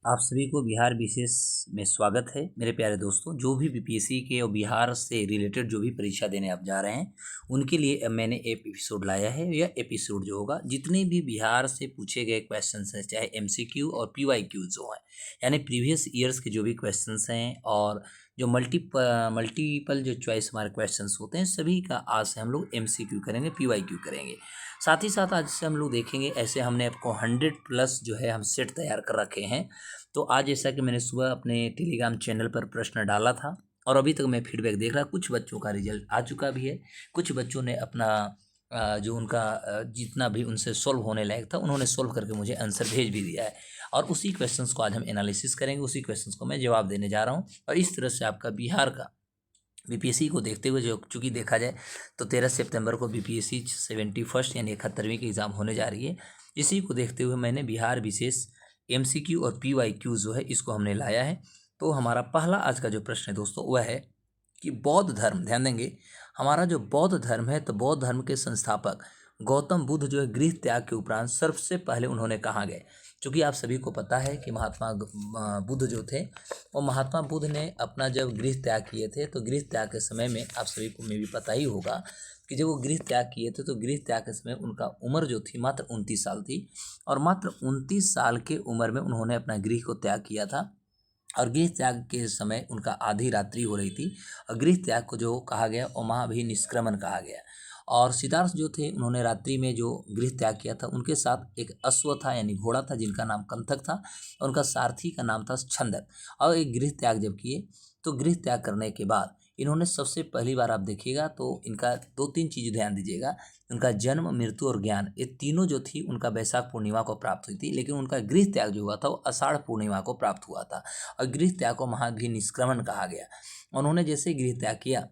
आप सभी को बिहार विशेष में स्वागत है। मेरे प्यारे दोस्तों, जो भी बीपीएससी के और बिहार से रिलेटेड जो भी परीक्षा देने आप जा रहे हैं उनके लिए अब मैंने एक एपिसोड लाया है। यह एपिसोड जो होगा, जितने भी बिहार से पूछे गए क्वेश्चंस हैं, चाहे एमसीक्यू और पीवाईक्यू जो हैं, यानी प्रीवियस ईयर्स के जो भी क्वेश्चंस हैं और जो मल्टीपल जो चॉइस हमारे क्वेश्चंस होते हैं, सभी का आज से हम लोग एमसीक्यू करेंगे, पीवाईक्यू करेंगे। साथ ही साथ आज से हम लोग देखेंगे, ऐसे हमने आपको 100+ जो है हम सेट तैयार कर रखे हैं। तो आज जैसा कि मैंने सुबह अपने टेलीग्राम चैनल पर प्रश्न डाला था और अभी तक मैं फीडबैक देख रहा, कुछ बच्चों का रिजल्ट आ चुका भी है। कुछ बच्चों ने अपना जो उनका जितना भी उनसे सोल्व होने लायक था उन्होंने सोल्व करके मुझे आंसर भेज भी दिया है। और उसी क्वेश्चंस को आज हम एनालिसिस करेंगे, उसी क्वेश्चंस को मैं जवाब देने जा रहा हूँ। और इस तरह से आपका बिहार का बीपीएससी को देखते हुए, जो चूँकि देखा जाए तो 13 सितंबर को बीपीएससी 71st यानी 71वीं की एग्ज़ाम होने जा रही है। इसी को देखते हुए मैंने बिहार विशेष एमसीक्यू और पीवाईक्यू जो है इसको हमने लाया है। तो हमारा पहला आज का जो प्रश्न है दोस्तों, वह है कि बौद्ध धर्म, ध्यान देंगे, हमारा जो बौद्ध धर्म है, तो बौद्ध धर्म के संस्थापक गौतम बुद्ध जो है गृह त्याग के उपरांत सबसे पहले उन्होंने कहाँ गए। क्योंकि आप सभी को पता है कि महात्मा बुद्ध जो थे, और महात्मा बुद्ध ने अपना जब गृह त्याग किए थे, तो गृह त्याग के समय में आप सभी को में भी पता ही होगा कि जब वो गृह त्याग किए थे, तो गृह त्याग के समय उनका उम्र जो थी मात्र 29 साल थी। और मात्र 29 साल के उम्र में उन्होंने अपना गृह को त्याग किया था। और गृह त्याग के समय उनका आधी रात्रि हो रही थी, और गृह त्याग को जो कहा गया और महाभिनिष्क्रमण कहा गया। और सिद्धार्थ जो थे, उन्होंने रात्रि में जो गृह त्याग किया था, उनके साथ एक अश्व था यानी घोड़ा था, जिनका नाम कंथक था, और उनका सारथी का नाम था छंदक। और एक गृह त्याग जब किए, तो गृह त्याग करने के बाद इन्होंने सबसे पहली बार, आप देखिएगा तो इनका 2-3 चीज़ ध्यान दीजिएगा, उनका जन्म, मृत्यु और ज्ञान, ये तीनों जो थी उनका वैशाख पूर्णिमा को प्राप्त हुई थी। लेकिन उनका गृह त्याग जो हुआ था वो आषाढ़ पूर्णिमा को प्राप्त हुआ था, और गृह त्याग को महाभिनिष्क्रमण कहा गया। उन्होंने जैसे गृह त्याग किया,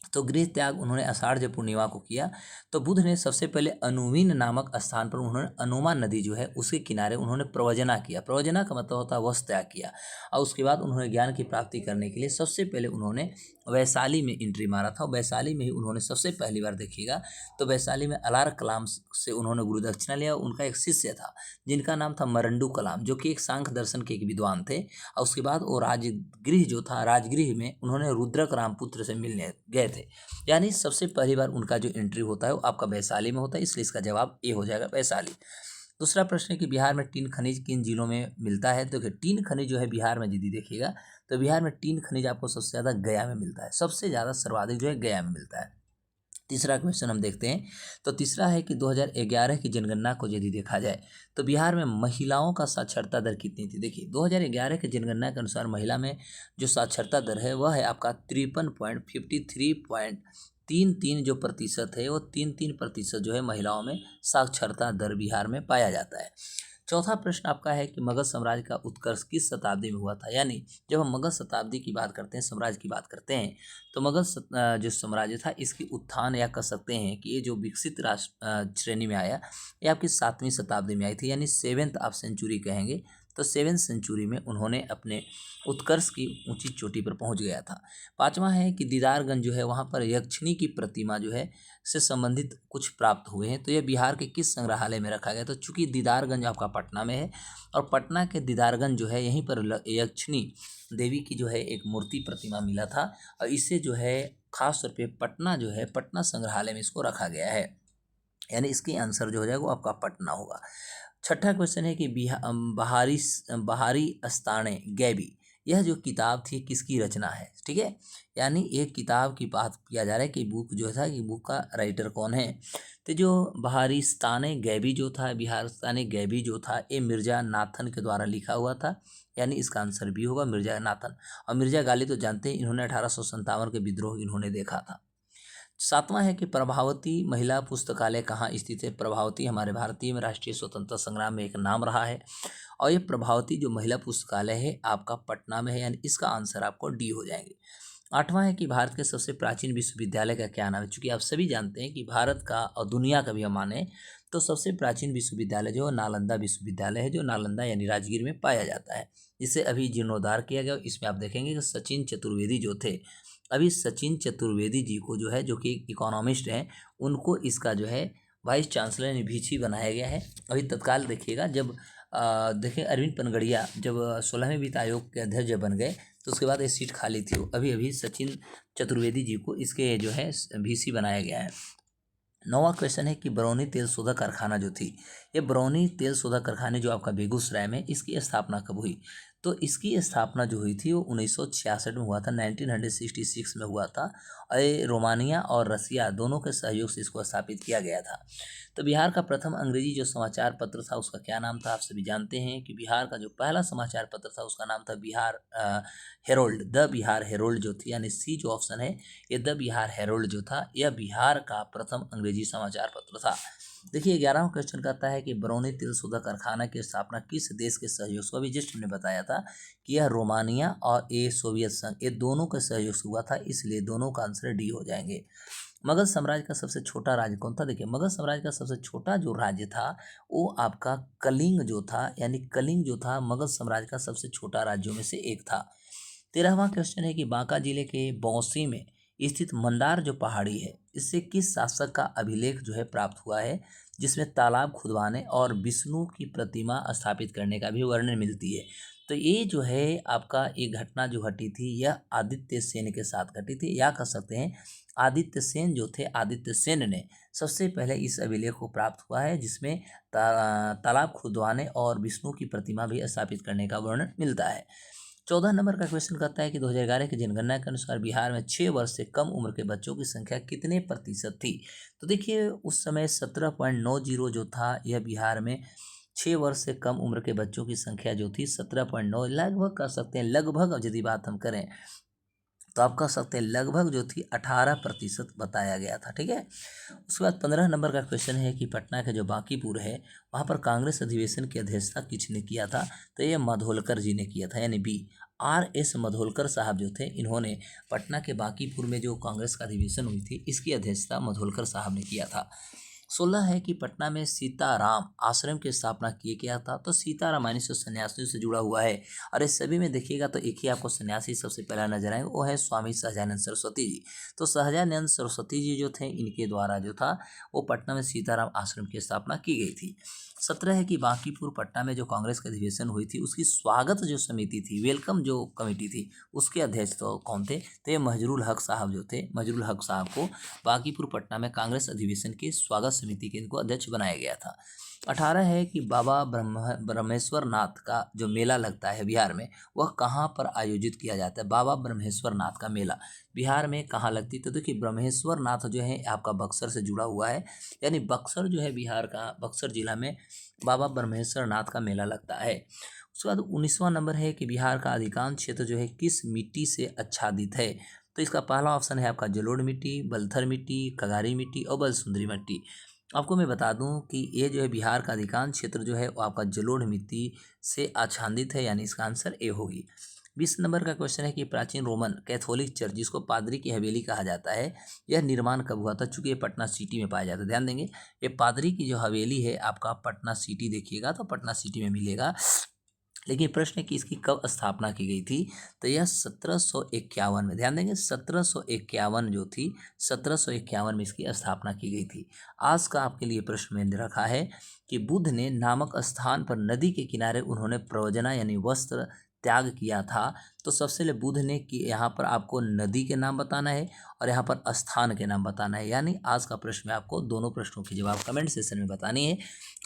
तो गृह त्याग उन्होंने आषाढ़ जब पूर्णिमा को किया, तो बुद्ध ने सबसे पहले अनुवीन नामक स्थान पर उन्होंने अनुमा नदी जो है उसके किनारे उन्होंने प्रवजना किया। प्रवजना का मतलब होता है वश त्याग किया। और उसके बाद उन्होंने ज्ञान की प्राप्ति करने के लिए सबसे पहले उन्होंने वैशाली में एंट्री मारा था। वैशाली में ही उन्होंने सबसे पहली बार, देखिएगा तो वैशाली में अलार कलाम से उन्होंने गुरु दक्षिणा लिया। उनका एक शिष्य था जिनका नाम था मरंडू कलाम, जो कि एक सांख्य दर्शन के एक विद्वान थे। और उसके बाद वो राजगृह जो था, राजगृह में उन्होंने रुद्रक रामपुत्र से मिलने गए थे। यानी सबसे पहली बार उनका जो एंट्री होता है वो आपका वैशाली में होता है, इसलिए इसका जवाब ए हो जाएगा, वैशाली। दूसरा प्रश्न है कि बिहार में टीन खनिज किन जिलों में मिलता है। तो टीन खनिज जो है बिहार में, यदि देखिएगा तो बिहार में टीन खनिज आपको सबसे ज़्यादा गया में मिलता है, सबसे ज़्यादा सर्वाधिक जो है गया में मिलता है। तीसरा क्वेश्चन हम देखते हैं, तो तीसरा है कि 2011 की जनगणना को यदि देखा जाए तो बिहार में महिलाओं का साक्षरता दर कितनी थी। देखिए 2011 की जनगणना के अनुसार महिला में जो साक्षरता दर है वह है आपका 53.33 जो प्रतिशत है, वो 33% जो है महिलाओं में साक्षरता दर बिहार में पाया जाता है। चौथा प्रश्न आपका है कि मगध साम्राज्य का उत्कर्ष किस शताब्दी में हुआ था। यानी जब हम मगध शताब्दी की बात करते हैं, साम्राज्य की बात करते हैं, तो मगध जो साम्राज्य था इसकी उत्थान, या कह सकते हैं कि ये जो विकसित राष्ट्र श्रेणी में आया, ये आपकी 7वीं शताब्दी में आई थी, यानी 7th आप सेंचुरी कहेंगे। तो 7th सेंचुरी में उन्होंने अपने उत्कर्ष की ऊंची चोटी पर पहुंच गया था। पांचवा है कि दीदारगंज जो है वहाँ पर यक्षिणी की प्रतिमा जो है से संबंधित कुछ प्राप्त हुए हैं। तो यह बिहार के किस संग्रहालय में रखा गया। तो चूंकि दीदारगंज आपका पटना में है, और पटना के दीदारगंज जो है यहीं पर यक्षिणी देवी की जो है एक मूर्ति प्रतिमा मिला था, और इसे जो है खास तौर पे पटना जो है, पटना संग्रहालय में इसको रखा गया है। यानी इसकी आंसर जो हो जाएगा वो आपका पटना होगा। छठा क्वेश्चन है कि बहारी अस्ताने गैबी, यह जो किताब थी किसकी रचना है। ठीक है, यानी एक किताब की बात किया जा रहा है कि बुक जो था, कि बुक का राइटर कौन है। तो जो बहारिस्ताने गैबी जो था, बिहारिस्ताने गैबी जो था, ये मिर्जा नाथन के द्वारा लिखा हुआ था। यानी इसका आंसर भी होगा मिर्जा नाथन। और मिर्जा गालिब तो जानते हैं, इन्होंने 1857 के विद्रोह इन्होंने देखा था। सातवां है कि प्रभावती महिला पुस्तकालय कहाँ स्थित है। प्रभावती हमारे भारतीय में राष्ट्रीय स्वतंत्रता संग्राम में एक नाम रहा है, और ये प्रभावती जो महिला पुस्तकालय है आपका पटना में है, यानी इसका आंसर आपको डी हो जाएंगे। आठवां है कि भारत के सबसे प्राचीन विश्वविद्यालय का क्या नाम है। चूंकि आप सभी जानते हैं कि भारत का और दुनिया का भी हम माने तो सबसे प्राचीन विश्वविद्यालय जो नालंदा विश्वविद्यालय है, जो नालंदा यानी राजगीर में पाया जाता है, जिसे अभी जीर्णोद्धार किया गया। इसमें आप देखेंगे कि सचिन चतुर्वेदी जो थे, अभी सचिन चतुर्वेदी जी को जो है, जो कि इकोनॉमिस्ट हैं, उनको इसका जो है वाइस चांसलर यानी वीसी बनाया गया है। अभी तत्काल देखिएगा, जब देखिए अरविंद पनगड़िया जब 16वें वित्त आयोग के अध्यक्ष जब बन गए तो उसके बाद ये सीट खाली थी। अभी अभी सचिन चतुर्वेदी जी को इसके जो है VC बनाया गया है। 9वां क्वेश्चन है कि बरौनी तेल शोधक कारखाना जो थी, ये बरौनी तेल शोधक कारखाने जो आपका बेगूसराय में, इसकी स्थापना कब हुई? तो इसकी स्थापना जो हुई थी वो 1966 में हुआ था, 1966 में हुआ था। और ये रोमानिया और रसिया दोनों के सहयोग से इसको स्थापित किया गया था। तो बिहार का प्रथम अंग्रेजी जो समाचार पत्र था उसका क्या नाम था? आप सभी जानते हैं कि बिहार का जो पहला समाचार पत्र था उसका नाम था Bihar Harold, the Bihar Harold जो थी, यानी सी जो ऑप्शन है ये द बिहार हेरोल्ड जो था यह बिहार का प्रथम अंग्रेजी समाचार पत्र था। देखिए 11वां क्वेश्चन कहता है कि बरौनी तेल शोधक कारखाना की स्थापना किस देश के सहयोग से? अभी जस्ट हमने बताया था कि यह रोमानिया और ये सोवियत संघ, ये दोनों के सहयोग से हुआ था, इसलिए दोनों का आंसर डी हो जाएंगे। मगध साम्राज्य का सबसे छोटा राज्य कौन था? देखिए मगध साम्राज्य का सबसे छोटा जो राज्य था वो आपका कलिंग जो था, यानी कलिंग जो था मगध साम्राज्य का सबसे छोटा राज्यों में से एक था। 13वां क्वेश्चन है कि बांका जिले के बौंसी में स्थित मंदार जो पहाड़ी है इससे किस शासक का अभिलेख जो है प्राप्त हुआ है, जिसमें तालाब खुदवाने और विष्णु की प्रतिमा स्थापित करने का भी वर्णन मिलती है? तो ये जो है आपका एक घटना जो घटी थी यह आदित्य सेन के साथ घटी थी, या कह सकते हैं आदित्य सेन जो थे, आदित्य सेन ने सबसे पहले इस अभिलेख को प्राप्त हुआ है, जिसमें तालाब खुदवाने और विष्णु की प्रतिमा भी स्थापित करने का वर्णन मिलता है। 14 नंबर का क्वेश्चन कहता है कि 2011 की जनगणना के अनुसार बिहार में 6 वर्ष से कम उम्र के बच्चों की संख्या कितने प्रतिशत थी? तो देखिए उस समय 17.90 जो था यह बिहार में 6 वर्ष से कम उम्र के बच्चों की संख्या जो थी 17.9, लगभग कह सकते हैं, लगभग यदि बात हम करें तो आप कह सकते हैं लगभग जो थी 18% बताया गया था। ठीक है, उसके बाद 15 नंबर का क्वेश्चन है कि पटना के जो बांकीपुर है वहाँ पर कांग्रेस अधिवेशन की अध्यक्षता किसने किया था? तो ये मधोलकर जी ने किया था, यानी बी, RS मधोलकर साहब जो थे इन्होंने पटना के बांकीपुर में जो कांग्रेस का अधिवेशन हुई थी इसकी अध्यक्षता मधोलकर साहब ने किया था। 16 है कि पटना में सीताराम आश्रम की स्थापना किए गया था। तो सीताराम यानी सन्यासियों से जुड़ा हुआ है, और इस सभी में देखिएगा तो एक ही आपको सन्यासी सबसे पहला नजर आएंगे, वो है स्वामी सहजानंद सरस्वती जी। तो सहजानंद सरस्वती जी जो थे इनके द्वारा जो था वो पटना में सीताराम आश्रम की स्थापना की गई थी। 17 है कि बांकीपुर पटना में जो कांग्रेस का अधिवेशन हुई थी उसकी स्वागत जो समिति थी, वेलकम जो कमेटी थी, उसके अध्यक्ष तो कौन थे? तो ये मजरुल हक साहब जो थे, मजरुल हक साहब को बांकीपुर पटना में कांग्रेस अधिवेशन के स्वागत समिति के इनको अध्यक्ष बनाया गया था। 18 है कि बाबा ब्रह्मेश्वर नाथ का जो मेला लगता है बिहार में वह कहाँ पर आयोजित किया जाता है? बाबा ब्रह्मेश्वर नाथ का मेला बिहार में कहाँ लगती है? तो देखिए ब्रह्मेश्वर नाथ जो है आपका बक्सर से जुड़ा हुआ है, यानी बक्सर जो है बिहार का, बक्सर जिला में बाबा ब्रह्मेश्वर नाथ का मेला लगता है। उसके बाद 19वां नंबर है कि बिहार का अधिकांश क्षेत्र जो है किस मिट्टी से आच्छादित है? तो इसका पहला ऑप्शन है आपका जलोढ़ मिट्टी, बलथर मिट्टी, कगारी मिट्टी और बलसुंदरी मिट्टी। आपको मैं बता दूं कि ये जो है बिहार का अधिकांश क्षेत्र जो है वो आपका जलोढ़ मिट्टी से आच्छादित है, यानी इसका आंसर ए होगी। 20 नंबर का क्वेश्चन है कि प्राचीन रोमन कैथोलिक चर्च जिसको पादरी की हवेली कहा जाता है यह निर्माण कब हुआ था? चूंकि ये पटना सिटी में पाया जाता है, ध्यान देंगे ये पादरी की जो हवेली है आपका पटना सिटी, देखिएगा तो पटना सिटी में मिलेगा। लेकिन प्रश्न है कि इसकी कब स्थापना की गई थी? तो यह 1751 में, ध्यान देंगे 1751 जो थी, 1751 में इसकी स्थापना की गई थी। आज का आपके लिए प्रश्न मैंने रखा है कि बुद्ध ने नामक स्थान पर नदी के किनारे उन्होंने प्रवजना यानी वस्त्र त्याग किया था। तो सबसे पहले बुद्ध ने कि यहाँ पर आपको नदी के नाम बताना है और यहाँ पर स्थान के नाम बताना है, यानी आज का प्रश्न में आपको दोनों प्रश्नों के जवाब कमेंट सेक्शन में बतानी है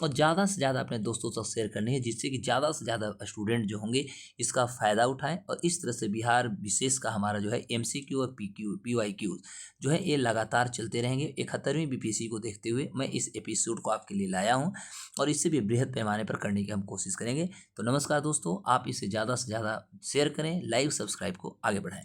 और ज़्यादा से ज़्यादा अपने दोस्तों तक शेयर करनी है, जिससे कि ज़्यादा से ज़्यादा स्टूडेंट जो होंगे इसका फ़ायदा उठाएं और इस तरह से बिहार विशेष का हमारा जो है MCQ और PYQ जो है ये लगातार चलते रहेंगे। 71वीं BPSC को देखते हुए मैं इस एपिसोड को आपके लिए लाया हूँ और इससे भी बृहद पैमाने पर करने की हम कोशिश करेंगे। तो नमस्कार दोस्तों, आप इसे ज़्यादा से ज़्यादा शेयर करें, लाइक सब्सक्राइब को आगे बढ़ाएं।